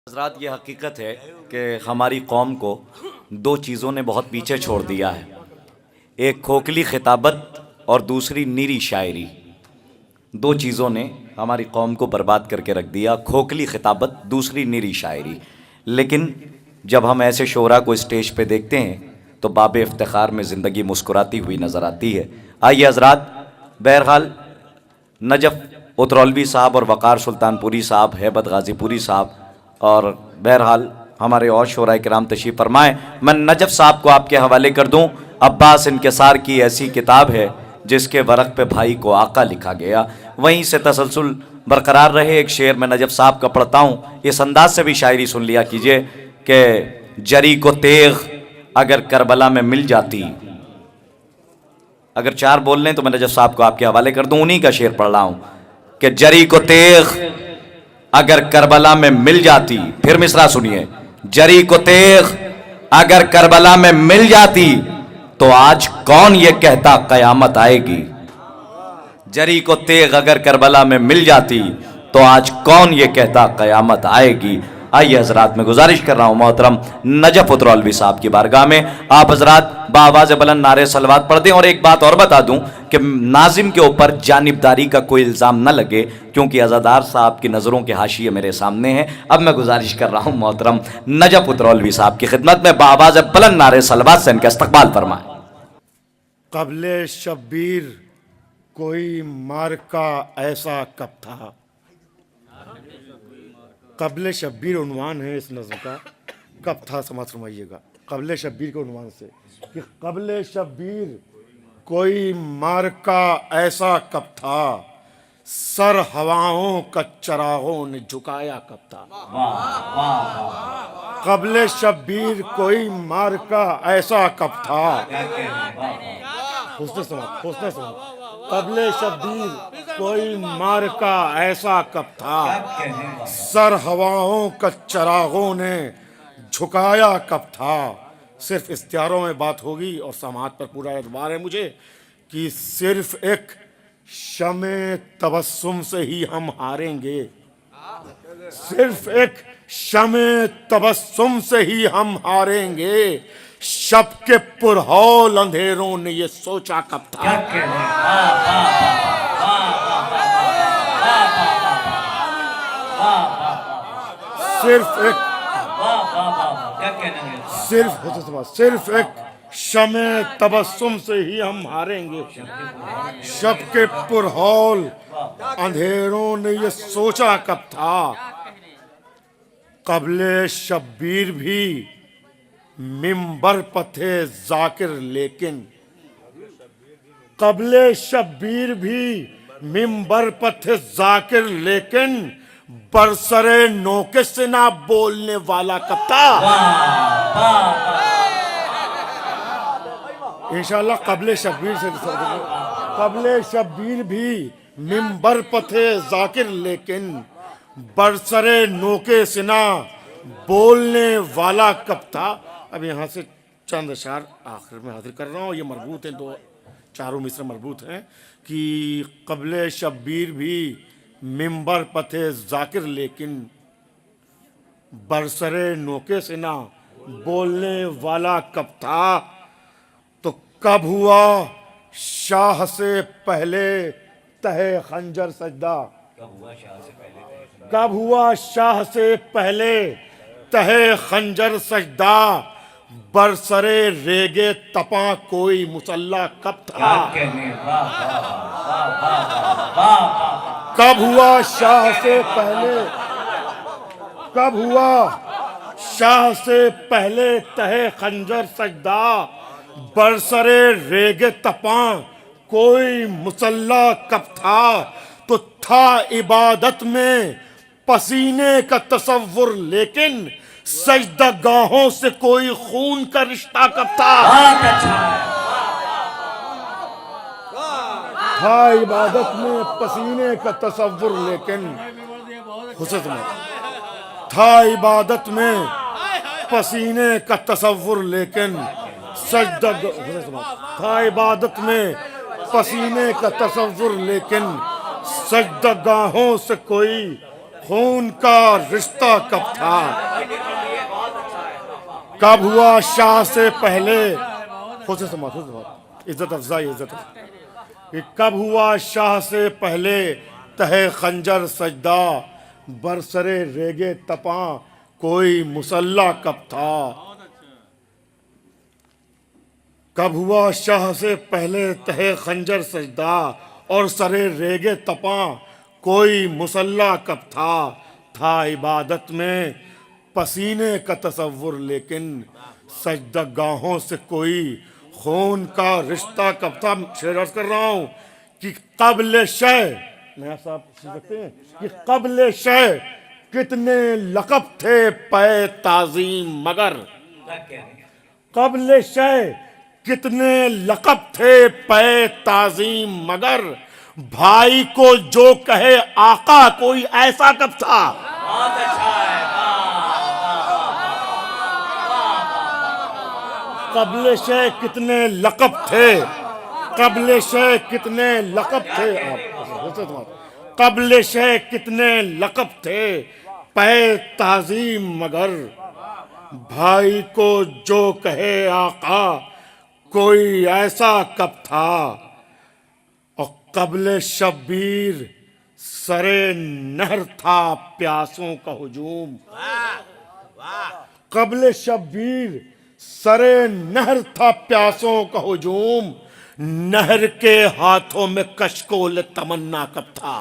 حضرات یہ حقیقت ہے کہ ہماری قوم کو دو چیزوں نے بہت پیچھے چھوڑ دیا ہے، ایک کھوکھلی خطابت اور دوسری نیری شاعری۔ دو چیزوں نے ہماری قوم کو برباد کر کے رکھ دیا، کھوکھلی خطابت، دوسری نیری شاعری۔ لیکن جب ہم ایسے شعراء کو اسٹیج پہ دیکھتے ہیں تو باب افتخار میں زندگی مسکراتی ہوئی نظر آتی ہے۔ آئیے حضرات، بہرحال نجف اترولوی صاحب اور وقار سلطان پوری صاحب، ہیبت غازی پوری صاحب اور بہرحال ہمارے اور شعراء کرام تشریف فرمائیں۔ میں نجف صاحب کو آپ کے حوالے کر دوں۔ عباس انکسار کی ایسی کتاب ہے جس کے ورق پہ بھائی کو آقا لکھا گیا، وہیں سے تسلسل برقرار رہے۔ ایک شعر میں نجف صاحب کا پڑھتا ہوں، اس انداز سے بھی شاعری سن لیا کیجئے کہ جری کو تیغ اگر کربلا میں مل جاتی، اگر چار بول لیں تو میں نجف صاحب کو آپ کے حوالے کر دوں، انہی کا شعر پڑھ رہا ہوں کہ جری کو تیغ اگر کربلا میں مل جاتی، پھر مصرع سنیے، جری کو تیغ اگر کربلا میں مل جاتی تو آج کون یہ کہتا قیامت آئے گی۔ جری کو تیغ اگر کربلا میں مل جاتی تو آج کون یہ کہتا قیامت آئے گی۔ آئیے حضرات، میں گزارش کر رہا ہوں محترم نجف اترولوی صاحب کی بارگاہ میں، آپ حضرات بآواز بلند نعرے صلوات پڑھ دیں۔ اور ایک بات اور بتا دوں کہ ناظم کے اوپر جانبداری کا کوئی الزام نہ لگے، کیونکہ عزادار صاحب کی نظروں کے حاشیے میرے سامنے ہیں۔ اب میں گزارش کر رہا ہوں محترم نجف اترولوی صاحب کی خدمت میں، بآواز بلند نعرے صلوات سے ان کا استقبال فرمائیں۔ قبل شبیر کوئی مارکا ایسا کب تھا۔ قبل شبیر عنوان ہے اس نظم کا، کب تھا سماعت فرمائیے گا۔ قبل شبیر کے عنوان سے کہ قبل شبیر کوئی مارکا ایسا کب تھا، سر ہواؤں کا چراغوں نے جھکایا کب تھا۔ قبل شبیر کوئی مارکا ایسا کب تھا، حسن سماعت قبل شبیر کوئی مارکا ایسا کب تھا، سر ہواؤں کا چراغوں نے جھکایا کب تھا۔ صرف اختیاروں میں بات ہوگی اور سماعت پر پورا اعتبار ہے مجھے کہ صرف ایک شمع تبسم سے ہی ہم ہاریں گے، صرف ایک شمع تبسم سے ہی ہم ہاریں گے، شب کے پرہول اندھیروں نے یہ سوچا کب تھا۔ صرف ایک شمع تبسم سے ہی ہم ہاریں گے، شب کے پرہول اندھیروں نے یہ سوچا کب تھا۔ قبل شبیر بھی منبر پر تھے ذاکر لیکن، قبل شبیر بھی منبر پر تھے ذاکر لیکن، برسرے نوکے سے نہ بولنے والا کب تھا۔ انشاءاللہ قبل شبیر سے قبل شبیر بھی منبر پر تھے ذاکر لیکن، برسرے نوکے سے نہ بولنے والا کب تھا۔ اب یہاں سے چند اشعار آخر میں حاضر کر رہا ہوں، یہ مربوط ہیں، دو چاروں مصرع مربوط ہیں کہ قبل شبیر بھی منبر پر تھے ذاکر لیکن، برسرے نوکے سے نہ بولنے والا کب تھا۔ تو کب ہوا شاہ سے پہلے تہے خنجر سجدہ، کب ہوا شاہ سے پہلے تہے خنجر سجدہ، برسرے ریگے تپاں کوئی مسلح کب تھا۔ کب ہوا شاہ سے پہلے، کب ہوا شاہ سے پہلے تہے خنجر سجدہ، برسرے ریگے تپاں کوئی مسلح کب تھا۔ تو تھا عبادت میں پسینے کا تصور لیکن، سجدہ گاہوں سے کوئی خون کا رشتہ کب تھا۔ تھا عبادت میں پسینے کا تصور لیکن، تھا عبادت میں پسینے کا تصور لیکن، سجدہ تھا عبادت میں پسینے کا تصور لیکن، سجدہ گاہوں سے کوئی خون کا رشتہ کب تھا، کب ہوا شاہ سے پہلے، خود سے سمات عزت افزائی عزت افزائی، کہ کب ہوا شاہ سے پہلے تہے خنجر سجدہ، برسرے ریگے تپاں کوئی مسلح کب تھا، کب ہوا شاہ سے پہلے تہے خنجر سجدہ اور سرے ریگے تپاں کوئی مسلح کب تھا عبادت میں پسینے کا تصور لیکن سجدہ گاہوں سے کوئی خون کا رشتہ کب تھا۔ شعر عرض کر رہا ہوں کہ قبل شے، نیا صاحب سن سکتے ہیں کہ قبل شے کتنے لقب تھے پے تعظیم مگر، قبل شے کتنے لقب تھے پے تعظیم مگر، بھائی کو جو کہے آقا کوئی ایسا کب تھا، قبل شے کتنے لقب تھے، قبل شے کتنے لقب تھے، قبل شے کتنے لقب تھے پے تعظیم مگر، بھائی کو جو کہے آقا کوئی ایسا کب تھا، اور قبل شبیر سرے نہر تھا پیاسوں کا ہجوم، قبل شبیر سرے نہر تھا پیاسوں کا ہجوم، نہر کے ہاتھوں میں کشکول تمنا کب تھا،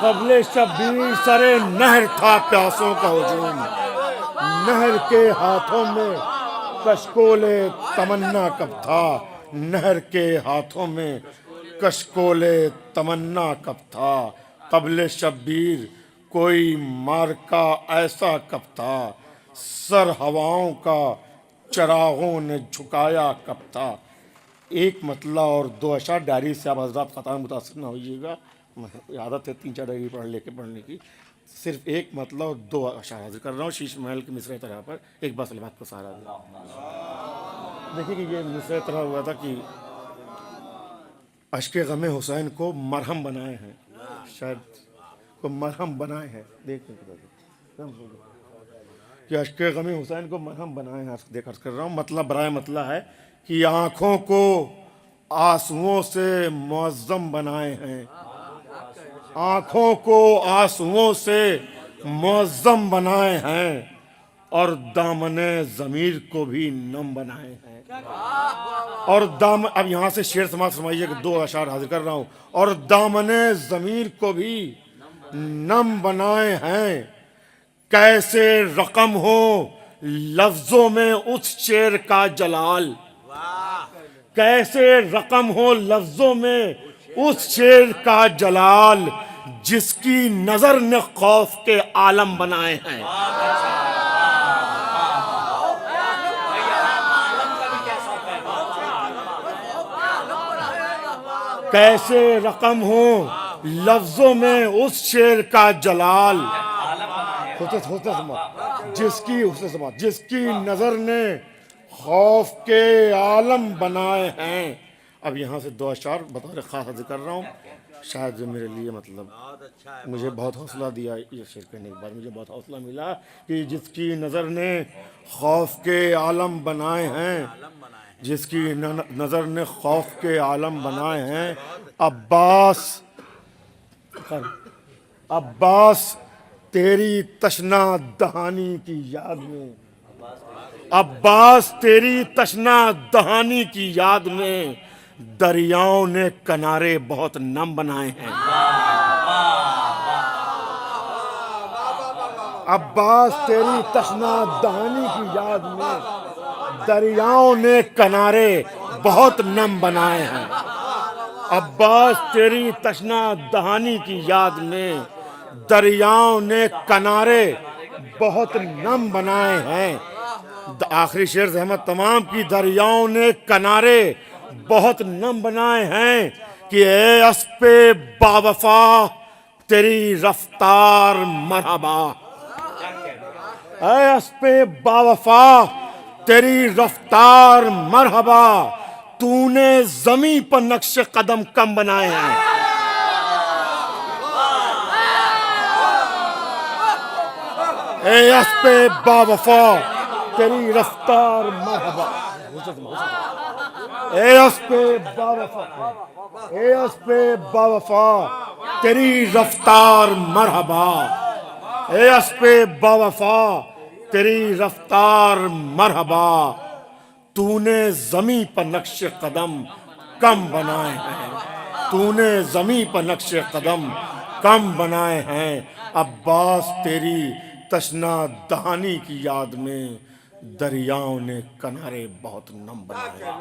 قبل شبیر سرے نہر تھا پیاسوں کا ہجوم، نہر کے ہاتھوں میں کشکول تمنا کب تھا، نہر کے ہاتھوں میں کشکول تمنا کب تھا، قبل شبیر کوئی مارکا ایسا کب تھا، سر ہواؤں کا چراغوں نے جھکایا کب تھا۔ ایک مطلع اور دو اشعار، ڈائری سے آپ حضرات خطا متاثر نہ ہوئیے گا، عادت ہے 3-4 ڈائری پڑھنے کی، صرف ایک مطلع اور 2 اشعار حاضر کر رہا ہوں شیش محل کے مصرع طرح پر، ایک بات سلمات کو سہارا دیا۔ دیکھیے کہ یہ مصرع طرح ہوا تھا کہ اشک غم حسین کو مرہم بنائے ہیں، شاید کو مرہم بنائے ہیں، دیکھیں کہ اشک غم حسین کو مرہم بنائے ہیں، دیکھ عرض کر رہا ہوں، مطلب برائے مطلع ہے کہ آنکھوں کو آنسوؤں سے معظم بنائے ہیں، آنکھوں کو آنسوؤں سے معظم بنائے ہیں اور دامن ضمیر کو بھی نم بنائے ہیں، اور اب یہاں سے شعر سماعت فرمائیے کہ 2 اشعار حاضر کر رہا ہوں، اور دامن ضمیر کو بھی نم بنائے ہیں، کیسے رقم ہو لفظوں میں اس شعر کا جلال، کیسے رقم ہو لفظوں میں اس شعر کا جلال جس کی نظر نے خوف کے عالم بنائے ہیں، کیسے رقم ہو لفظوں میں اس شعر کا جلال جس کی نظر نے خوف کے عالم بنائے ہیں۔ اب یہاں سے 2 اشعار بطور خاص حاضر کر رہا ہوں، شاید میرے لیے مطلب مجھے بہت حوصلہ دیا، یہ شعر کہنے کے بعد مجھے بہت حوصلہ ملا کہ جس کی نظر نے خوف کے عالم بنائے ہیں، جس کی نظر نے خوف کے عالم بنائے ہیں، عباس تیری تشنا دہانی کی یاد میں، عباس تیری تشنا دہانی کی یاد میں دریاؤں نے کنارے بہت نم بنائے ہیں، عباس تیری تشنا دہانی کی یاد میں دریاؤں نے کنارے بہت نم بنائے ہیں، عباس تیری تشنا دہانی کی یاد میں دریاؤں نے کنارے بہت نم بنائے ہیں۔ آخری شعر زحمت تمام کی، دریاؤں نے کنارے بہت نم بنائے ہیں کہ اے اسپِ باوفا تیری رفتار مرحبا، اے اسپِ باوفا تیری رفتار مرحبا، تو نے زمیں پر نقش قدم کم بنائے ہیں، اے اسب باوفا تیری رفتار مرحبا، اے اسب باوفا، اے اسب باوفا تیری رفتار مرحبا، اے اسب باوفا تیری رفتار مرحبا، تو نے زمیں پر نقش قدم کم بنائے ہیں، تو نے زمیں پر نقش قدم کم بنائے ہیں، عباس تیری تشنا دہانی کی یاد میں دریاؤں نے کنارے بہت نم بنائے ہیں۔